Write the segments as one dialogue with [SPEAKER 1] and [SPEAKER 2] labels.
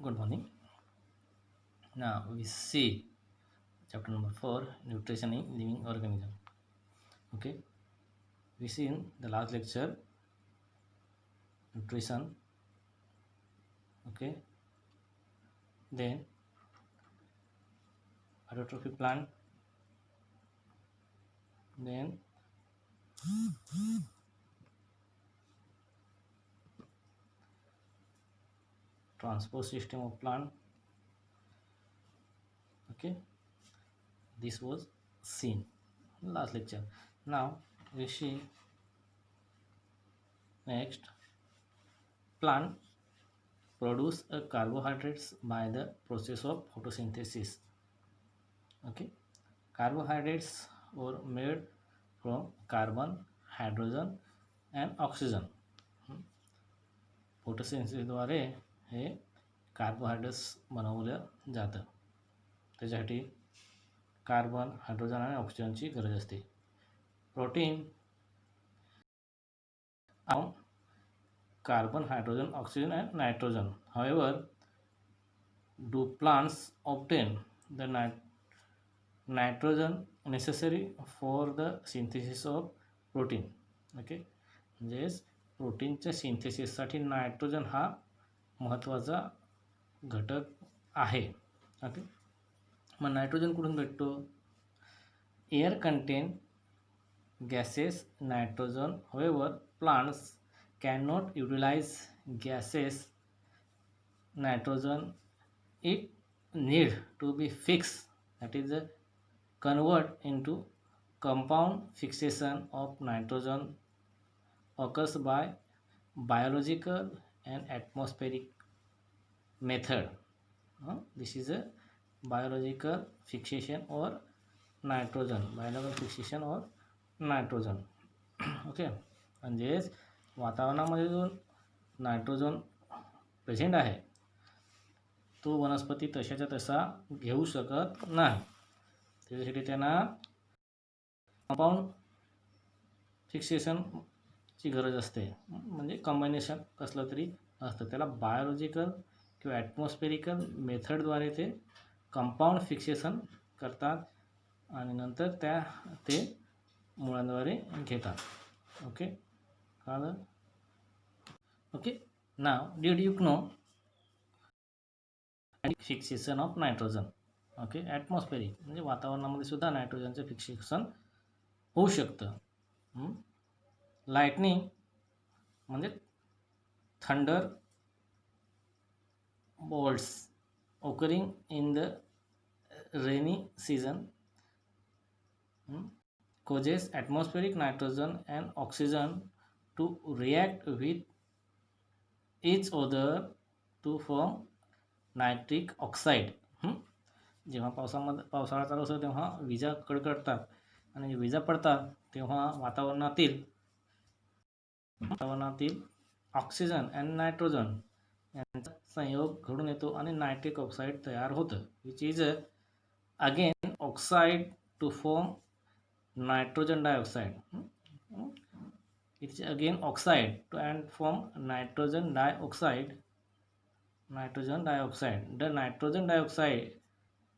[SPEAKER 1] Good morning. Now we see chapter number 4, nutrition in living organism. Okay, we see in the last lecture nutrition. Okay, then autotrophic plant, then transport system of plant. Okay, this was seen in last lecture. Now we see next plant produce a carbohydrates by the process of photosynthesis. Okay, carbohydrates were made from carbon, hydrogen and oxygen. फोटोसिंथेसिसद्वारे हे carbohydrates बनवलं जातं. त्याच्यासाठी carbon, hydrogen आणि ऑक्सिजनची गरज असते. Protein carbon, hydrogen, oxygen and nitrogen. However, do plants obtain the nitrogen necessary for the synthesis of protein? Okay, म्हणजेच प्रोटीनच्या सिंथेसिससाठी nitrogen हा महत्त्वाचा घटक आहे. ओके, मग नायट्रोजन कुठून भेटतो? Air content gases nitrogen. However, plants cannot utilize gases nitrogen. It need to be fixed, that is convert into compound. Fixation of nitrogen occurs by biological and atmospheric method. This is a biological fixation or nitrogen, biological fixation or nitrogen. Okay, म्हणजेच वातावरणामध्ये जो nitrogen present आहे तो वनस्पती तशाच्या तसा घेऊ शकत नाही. त्याच्यासाठी त्यांना कंपाऊंड फिक्सेशनची गरज असते. म्हणजे कॉम्बिनेशन कसलं तरी असतं. त्याला बायोलॉजिकल किंवा ॲटमॉस्फेरिकल मेथडद्वारे ते कंपाऊंड फिक्सेशन करतात आणि नंतर ते मुळांद्वारे घेतात. ओके, कळलं? Okay, now did you know fixation of nitrogen? Okay, atmospheric म्हणजे वातावरणामध्ये सुद्धा नायट्रोजनचं फिक्सेशन होऊ शकतं. लाइटनिंग म्हणजे thunder bolts occurring in the rainy season causes atmospheric nitrogen and oxygen to react with each other to form nitric oxide. जेव्हा पावसाळा चालू असतो तेव्हा विजा कडकडतात आणि विजा पडतात तेव्हा वातावरणातील ऑक्सिजन आणि नायट्रोजन यांचा संयोग घडून येतो आणि नायट्रिक ऑक्साईड तयार होतं, which is again oxide to form nitrogen dioxide. It's again oxide to and form nitrogen dioxide. The nitrogen dioxide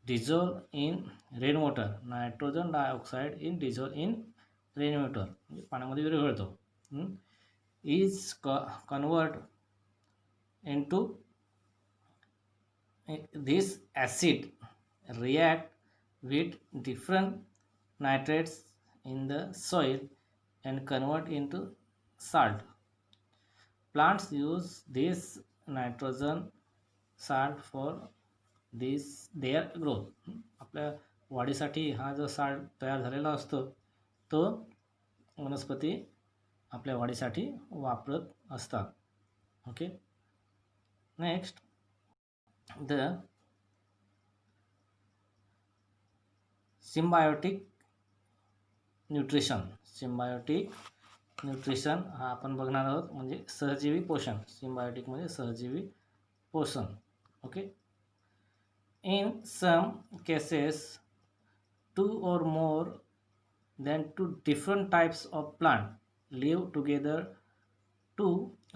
[SPEAKER 1] dissolve in rainwater. Nitrogen dioxide dissolve in rainwater म्हणजे पाण्यामध्ये विरघळतो. is convert into this acid react with different nitrates in the soil and convert into salt. Plants use this nitrogen salt for their growth. आपल्या वाढीसाठी हा जो salt तयार झालेला असतो तो वनस्पती आपल्या वाढीसाठी वापरत असतात. Okay, next the symbiotic nutrition. Symbiotic nutrition हा आपण बघणार आहोत, म्हणजे सहजीवी पोषण. सिम्बायोटिक म्हणजे सहजीवी पोषण. Okay, in some cases 2 or more than 2 different types of plant live together to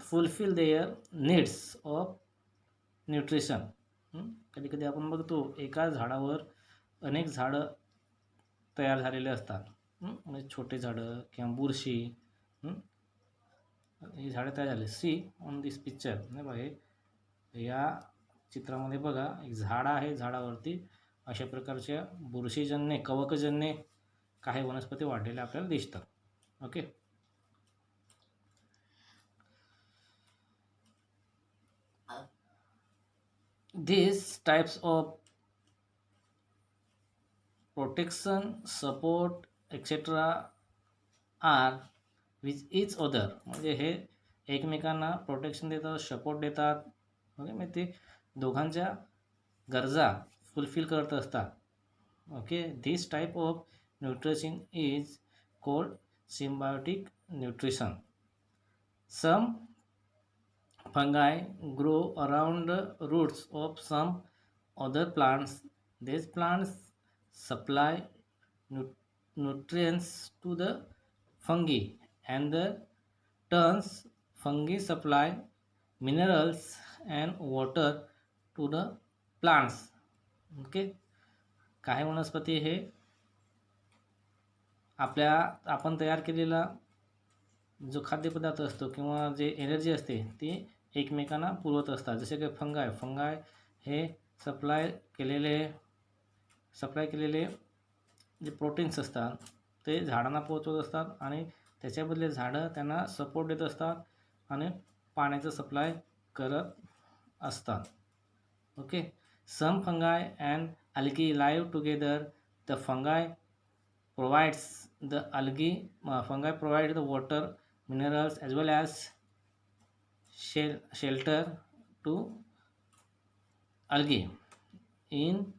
[SPEAKER 1] fulfill their needs of nutrition. कधी कधी आपण बघतो एका झाडावर अनेक झाडं तयार झालेले असतात. म्हणजे छोटे झाडं किंवा बुरशी. हं, ही झाडं तयार झाली. See on this picture. नाही बघा, हे या चित्रामध्ये बघा एक झाड आहे. झाडावरती अशा प्रकारच्या बुरशीजन्य कवकजन्य काही वनस्पती वाढलेल्या आपल्याला दिसतात. Okay. These types of protection, support, etc. Are with each other. म्हणजे हे एकमेकांना प्रोटेक्शन देतात, सपोर्ट देतात. ओके, म्हणजे ते दोघांच्या गरजा फुलफिल करत असतात. Okay, this type of nutrition is called symbiotic nutrition. Some fungi grow around the roots of some other plants. These plants supply nutrients to the fungi, and the turns fungi supply minerals and water to the plants. Okay, काही वनस्पती हे आपण तयार केलेला जो खाद्यपदार्थ असतो किंवा जे एनर्जी असते ती एकमेकांना पुरवत असतात. जसे की फंगाय हे सप्लाय केलेले जे प्रोटीन्स असतात ते झाडांना पोहोचवत असतात आणि त्याच्या बदले झाडं त्यांना सपोर्ट देत असतात आणि पाण्याचं सप्लाय करत असतात. Okay, some fungi and algae live together. The fungi provides the water, minerals as well as shelter to algae. In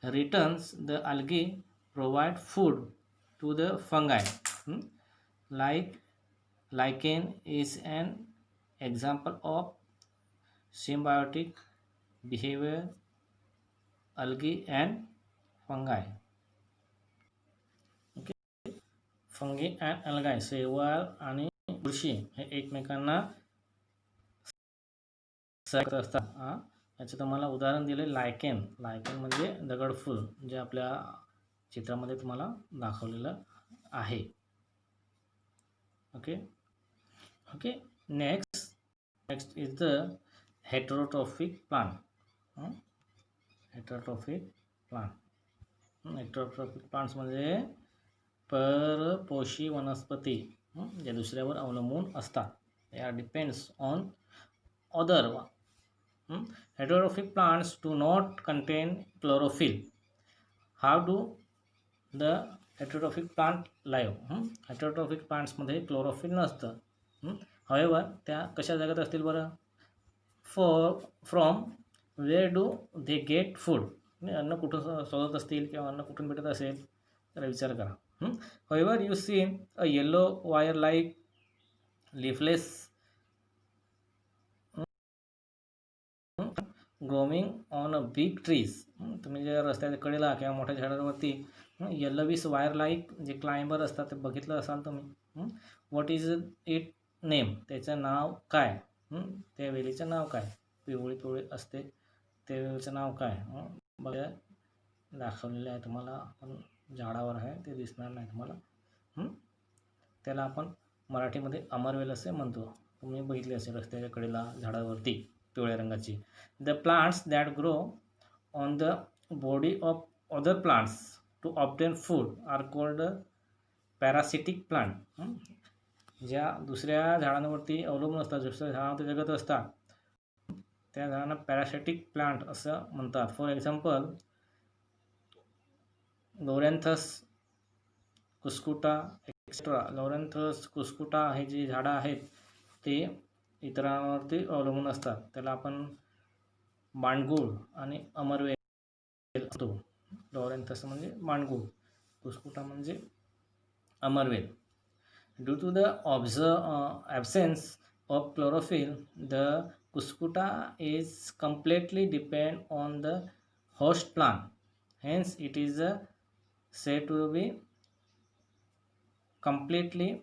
[SPEAKER 1] return, the algae provide food to the fungi. Like lichen is an example of symbiotic behavior, algae and fungi. Okay, fungi and algae, शैवाल आणि बुरशी हे एकमेकांना सहकार्य असतात. याचं तुम्हाला उदाहरण दिले लायकेन म्हणजे दगडफूल, जे आपल्या चित्रामध्ये तुम्हाला दाखवलेलं आहे. Okay okay next is the heterotrophic plant. Heterotrophic plants म्हणजे परपोषी वनस्पती जे दुसऱ्यावर अवलंबून असतात. They are depends on other. Heterotrophic plants do not contain chlorophyll. How do the heterotrophic plant live? Heterotrophic प्लांट्समध्ये क्लोरोफिल नसतं. हवेवर त्या कशा जगत असतील बरं? From where do they get food? अन्न कुठं शोधत असतील किंवा अन्न कुठून भेटत असेल तर विचार करा. However, you see a yellow wire-like leafless growing on a big trees. तुम्ही जे रस्त्याच्या कडेला किंवा मोठ्या झाडांवरती येल्लोविश वायर लाईक जे क्लाइंबर असतात ते बघितलं असाल तुम्ही. What is it name? त्याचं नाव काय? त्या वेलीचं नाव काय? पिवळी असते त्या वेलीचं नाव काय? बघा दाखवलेलं आहे तुम्हाला. आपण झाडावर आहे ते दिसणार नाही तुम्हाला. त्याला आपण मराठीमध्ये अमरवेल असे म्हणतो. तुम्ही बघितले असेल रस्त्याच्या कडेला झाडावरती पिवळ्या रंगाची. The plants that grow on the body of other plants to obtain food are called parasitic plant. ज्या दुसऱ्या झाडांवरती अवलंबून असतात, दुसऱ्या झाडांवरती जगत असतात, त्या झाडांना पॅरासिटिक प्लांट असं म्हणतात. For example, Loranthus Cuscuta etcetera. Loranthus Cuscuta हे जी झाडं आहेत ते इतरांवरती अवलंबून असतात. त्याला आपण मांडगूळ आणि अमरवेल असतो. लोरेन्थस म्हणजे मांडगूळ, कुस्कुटा म्हणजे अमरवेल. Due to the absence of chlorophyll, the cuscuta is completely dependent on the host plant. Hence, it is said to be completely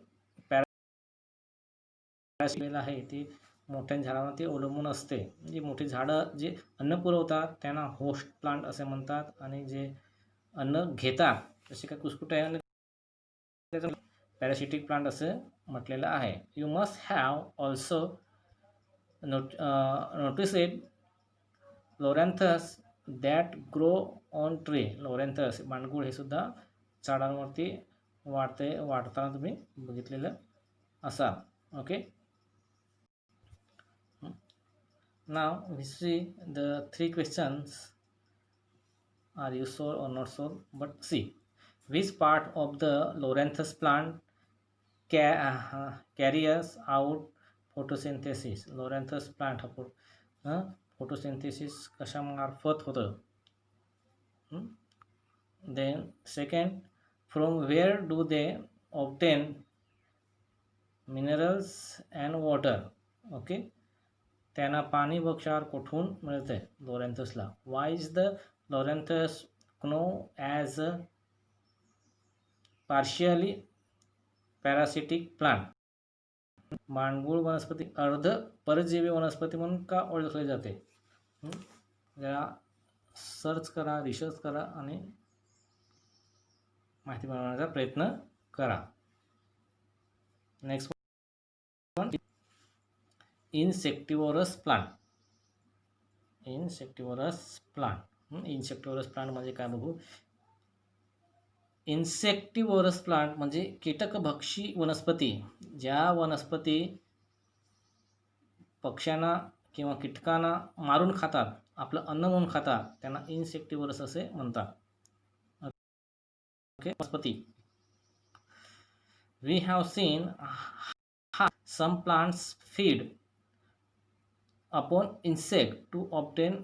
[SPEAKER 1] parasitic आहे. ती मोठ्या झाडांवरती अवलंबून असते. म्हणजे मोठी झाडं जे अन्न पुरवतात त्यांना होस्ट प्लांट असे म्हणतात आणि जे अन्न घेतात जसे काय कुसकुटे अन्न त्याचं पॅरासिटिक प्लांट असं म्हटलेलं आहे. You must have also noticed Loranthus that grow on tree. Loranthus मांडगूळ हे सुद्धा झाडांवरती वाढताना तुम्ही बघितलेलं असाल. Okay. Now we see the 3 questions. Are you sure or not sure? But see, which part of the Loranthus plant carries out photosynthesis? Loranthus plant photosynthesis कशामार्फत होतं? Then second, from where do they obtain minerals and water? Okay. त्यांना पाणी व क्षार कुठून मिळते लोरॅन्थसला? Why is the Loranthus known as a partially parasitic plant? मांडगूळ वनस्पती अर्ध परजीवी वनस्पती म्हणून का ओळखले जाते? जरा सर्च करा, रिसर्च करा आणि माहिती मिळवण्याचा प्रयत्न करा. Next one, insectivorous plant. Insectivorous plant म्हणजे काय बघू. इन्सेक्टिव्हरस प्लांट म्हणजे कीटकभक्षी वनस्पती. ज्या वनस्पती पक्ष्यांना किंवा कीटकांना मारून खातात, आपलं अन्न म्हणून खातात, त्यांना इन्सेक्टिव्हरस असे म्हणतात. ओके. वनस्पती. We have seen some plants feed upon insect to obtain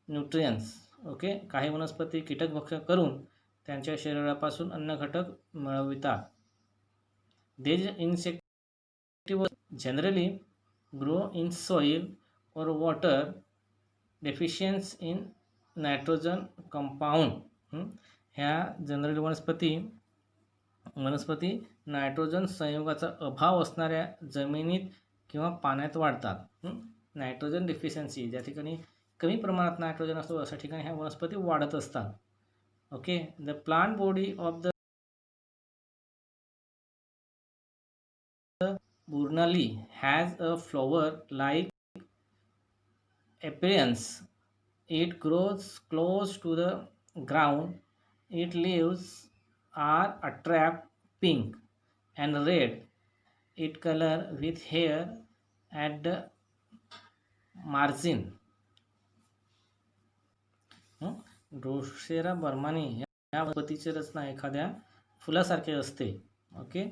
[SPEAKER 1] nutrients. Okay. काही वनस्पती कीटकभक्ष करून त्यांच्या शरीरापासून अन्न घटक मिळवितात. These insectivores generally grow in soil or water deficient in nitrogen compound. ह्या जनरली वनस्पती नायट्रोजन संयुगाचा अभाव असणाऱ्या जमिनीत किंवा पाण्यात वाढतात. नायट्रोजन डिफिशियन्सी, ज्या ठिकाणी कमी प्रमाणात नायट्रोजन असतो अशा ठिकाणी ह्या वनस्पती वाढत असतात. Okay. The plant body of the Burnley has a flower-like appearance. It grows close to the ground. Its leaves are attract pink and red. It color with hair at the margin. Drosera burmannii या वनस्पतीची रचना एखाद्या फुलासारखी असते. Okay.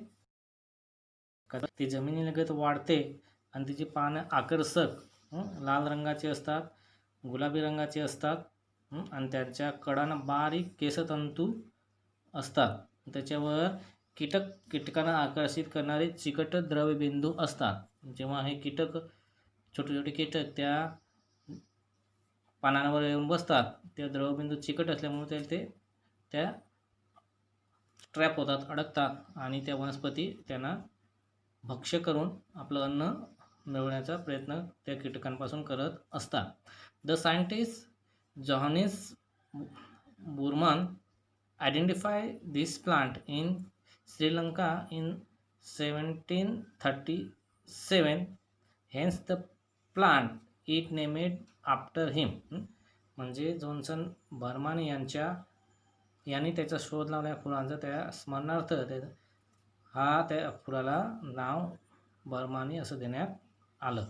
[SPEAKER 1] ती जमिनीलगत वाढते आणि तिची पानं आकर्षक लाल रंगाची असतात, गुलाबी रंगाची असतात आणि त्यांच्या कडांना बारीक केसतंतू असतात. त्याच्यावर कीटकांना आकर्षित करणारे चिकट द्रवबिंदू असतात. जेव्हा हे छोटे छोटे कीटक त्या पानांवर येऊन बसतात, ते द्रवबिंदू चिकट असल्यामुळे ते त्या ट्रॅप होतात, अडकतात आणि त्या वनस्पती त्यांना भक्ष्य करून आपलं अन्न मिळवण्याचा प्रयत्न त्या कीटकांपासून करत असतात. The scientist Johannes Burman identify this plant in Sri Lanka in 1737. Hence the plant it named after him. म्हणजे जॉन्सन बर्मानी यांनी त्याचा शोध लावल्या फुलांचा त्या स्मरणार्थ त्या फुलाला नाव बर्मानी असं देण्यात आलं.